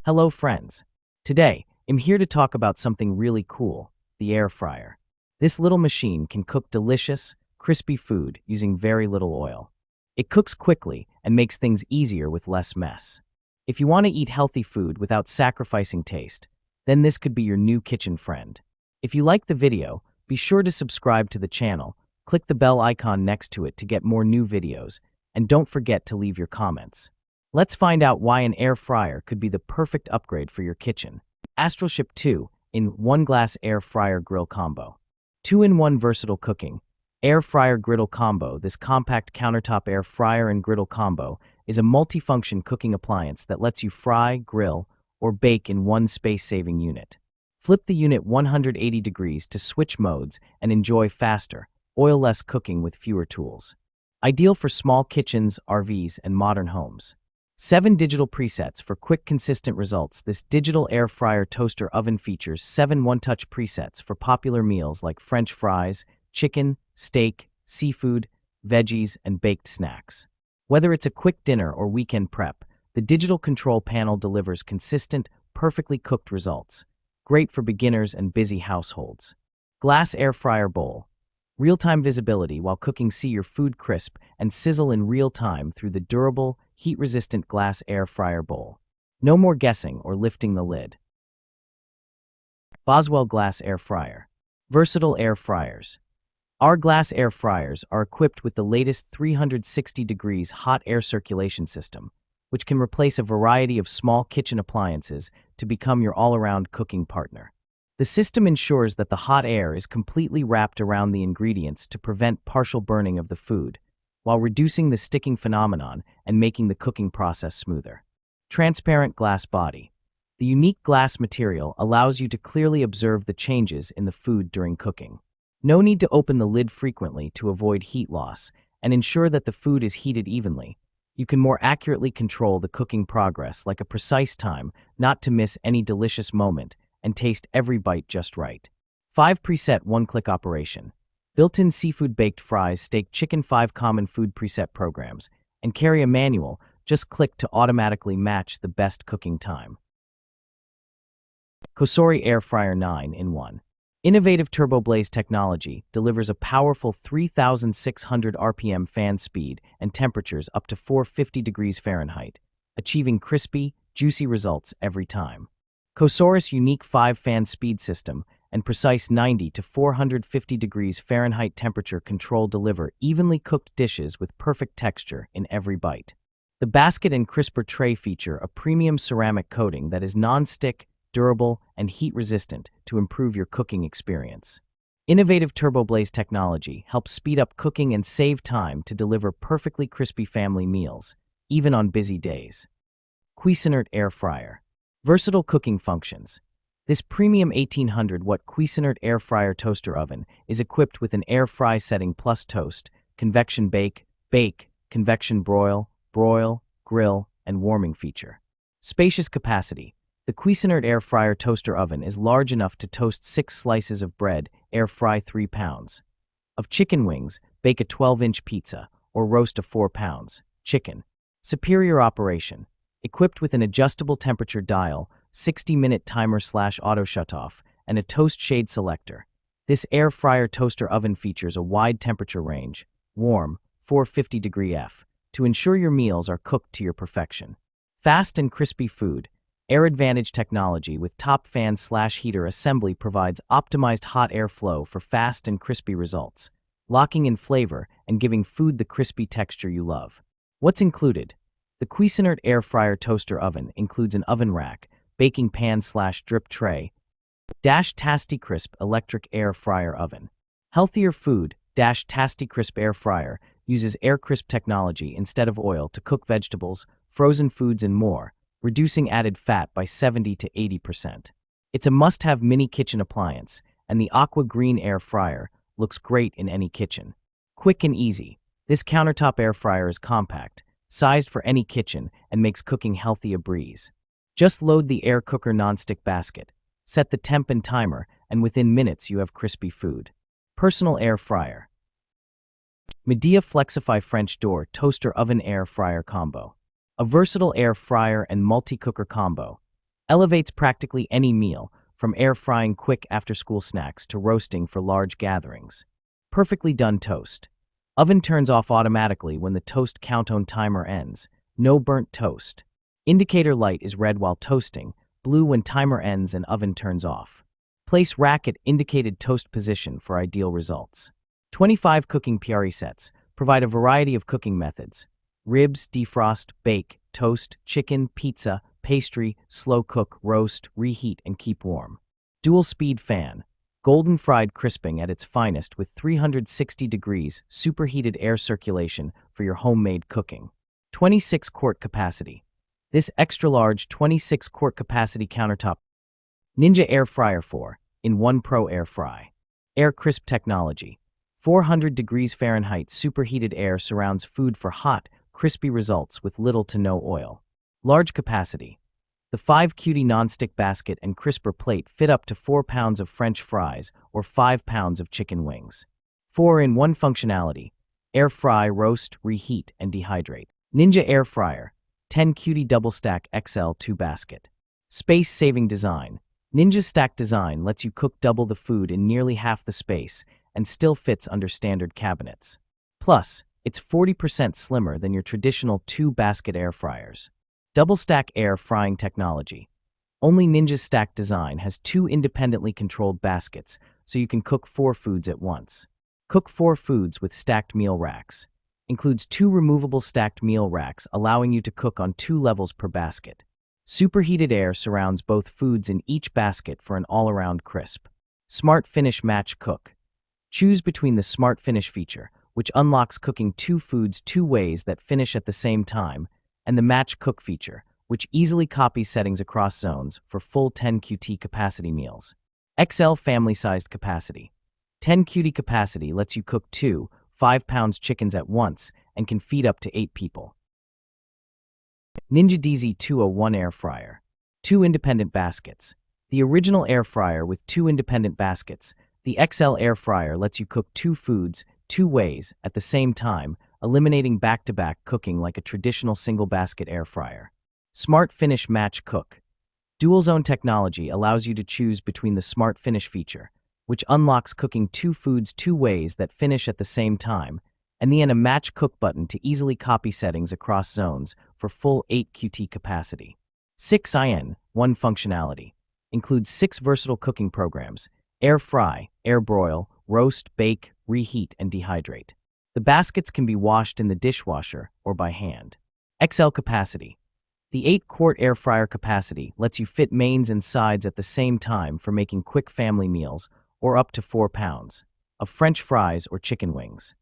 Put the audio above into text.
Hello friends. Today, I'm here to talk about something really cool, the air fryer. This little machine can cook delicious, crispy food using very little oil. It cooks quickly and makes things easier with less mess. If you want to eat healthy food without sacrificing taste, then this could be your new kitchen friend. If you like the video, be sure to subscribe to the channel, click the bell icon next to it to get more new videos, and don't forget to leave your comments. Let's find out why an air fryer could be the perfect upgrade for your kitchen. Astralship 2 in 1 glass air fryer grill combo. 2-in-1 versatile cooking. Air fryer griddle combo. This compact countertop air fryer and griddle combo is a multifunction cooking appliance that lets you fry, grill, or bake in one space-saving unit. Flip the unit 180 degrees to switch modes and enjoy faster, oil-less cooking with fewer tools. Ideal for small kitchens, RVs, and modern homes. 7 digital presets for quick, consistent results. This digital air fryer toaster oven features 7 one-touch presets for popular meals like French fries, chicken, steak, seafood, veggies, and baked snacks. Whether it's a quick dinner or weekend prep, the digital control panel delivers consistent, perfectly cooked results. Great for beginners and busy households. Glass air fryer bowl. Real-time visibility while cooking. See your food crisp and sizzle in real time through the durable, heat-resistant glass air fryer bowl. No more guessing or lifting the lid. Boswell glass air fryer. Versatile air fryers. Our glass air fryers are equipped with the latest 360 degrees hot air circulation system, which can replace a variety of small kitchen appliances to become your all-around cooking partner. The system ensures that the hot air is completely wrapped around the ingredients to prevent partial burning of the food, while reducing the sticking phenomenon and making the cooking process smoother. Transparent glass body. The unique glass material allows you to clearly observe the changes in the food during cooking. No need to open the lid frequently to avoid heat loss and ensure that the food is heated evenly. You can more accurately control the cooking progress like a precise time, not to miss any delicious moment, and taste every bite just right. 5 preset one-click operation. Built-in seafood, baked fries, steak, chicken. 5 common food preset programs, and carry a manual. Just click to automatically match the best cooking time. Cosori air fryer 9-in-1. Innovative turbo blaze technology delivers a powerful 3,600 RPM fan speed and temperatures up to 450 degrees Fahrenheit, achieving crispy, juicy results every time. Cosori's unique 5-fan speed system and precise 90 to 450 degrees Fahrenheit temperature control deliver evenly cooked dishes with perfect texture in every bite. The basket and crisper tray feature a premium ceramic coating that is non-stick, durable, and heat-resistant to improve your cooking experience. Innovative turbo blaze technology helps speed up cooking and save time to deliver perfectly crispy family meals, even on busy days. Cuisinart air fryer. Versatile cooking functions. This premium 1800-watt Cuisinart air fryer toaster oven is equipped with an air fry setting plus toast, convection bake, convection broil, grill, and warming feature. Spacious capacity. The Cuisinart air fryer toaster oven is large enough to toast 6 slices of bread, air fry 3 pounds of chicken wings, bake a 12-inch pizza, or roast a 4 pounds chicken. Superior operation. Equipped with an adjustable temperature dial, 60-minute timer/auto shutoff, and a toast shade selector. This air fryer toaster oven features a wide temperature range, warm, 450 degree F, to ensure your meals are cooked to your perfection. Fast and crispy food. Air Advantage technology with top fan/heater assembly provides optimized hot air flow for fast and crispy results, locking in flavor and giving food the crispy texture you love. What's included? The Cuisinart air fryer toaster oven includes an oven rack, baking pan/drip tray, Tasty Crisp electric air fryer oven. Healthier food. Tasty Crisp air fryer uses air crisp technology instead of oil to cook vegetables, frozen foods, and more, reducing added fat by 70 to 80%. It's a must-have mini kitchen appliance, and the aqua green air fryer looks great in any kitchen. Quick and easy. This countertop air fryer is compact, sized for any kitchen, and makes cooking healthy a breeze. Just load the air cooker nonstick basket, set the temp and timer, and within minutes you have crispy food. Personal air fryer. Medea Flexify French Door Toaster Oven Air Fryer Combo. A versatile air fryer and multi-cooker combo. Elevates practically any meal, from air frying quick after-school snacks to roasting for large gatherings. Perfectly done toast. Oven turns off automatically when the toast countdown timer ends. No burnt toast. Indicator light is red while toasting, blue when timer ends and oven turns off. Place rack at indicated toast position for ideal results. 25 cooking presets provide a variety of cooking methods: ribs, defrost, bake, toast, chicken, pizza, pastry, slow cook, roast, reheat, and keep warm. Dual speed fan. Golden fried crisping at its finest with 360 degrees superheated air circulation for your homemade cooking. 26-quart capacity. This extra-large 26-quart capacity countertop Ninja Air Fryer 4-in-1 Pro Air Fry. Air Crisp Technology. 400 degrees Fahrenheit superheated air surrounds food for hot, crispy results with little to no oil. Large capacity. The 5-cutie nonstick basket and crisper plate fit up to 4 pounds of French fries or 5 pounds of chicken wings. 4-in-1 functionality. Air fry, roast, reheat, and dehydrate. Ninja Air Fryer. 10-cutie double stack XL 2 basket. Space-saving design. Ninja's stack design lets you cook double the food in nearly half the space and still fits under standard cabinets. Plus, it's 40% slimmer than your traditional 2-basket air fryers. Double stack air frying technology. Only Ninja's stack design has 2 independently controlled baskets, so you can cook 4 foods at once. Cook 4 foods with stacked meal racks. Includes 2 removable stacked meal racks, allowing you to cook on 2 levels per basket. Superheated air surrounds both foods in each basket for an all-around crisp. Smart Finish Match Cook. Choose between the Smart Finish feature, which unlocks cooking 2 foods 2 ways that finish at the same time, and the Match Cook feature, which easily copies settings across zones for full 10-QT capacity meals. XL family-sized capacity. 10-QT capacity lets you cook 2 5-pound chickens at once and can feed up to 8 people. Ninja DZ 201 Air Fryer. 2 independent baskets. The original air fryer with 2 independent baskets, the XL air fryer lets you cook 2 foods 2 ways at the same time, eliminating back-to-back cooking like a traditional single-basket air fryer. Smart Finish Match Cook. Dual-zone technology allows you to choose between the Smart Finish feature, which unlocks cooking 2 foods 2 ways that finish at the same time, and then a Match Cook button to easily copy settings across zones for full 8-QT capacity. 6-in-1 functionality. Includes 6 versatile cooking programs: air fry, air broil, roast, bake, reheat, and dehydrate. The baskets can be washed in the dishwasher or by hand. XL capacity. The 8-quart air fryer capacity lets you fit mains and sides at the same time for making quick family meals or up to 4 pounds of French fries or chicken wings.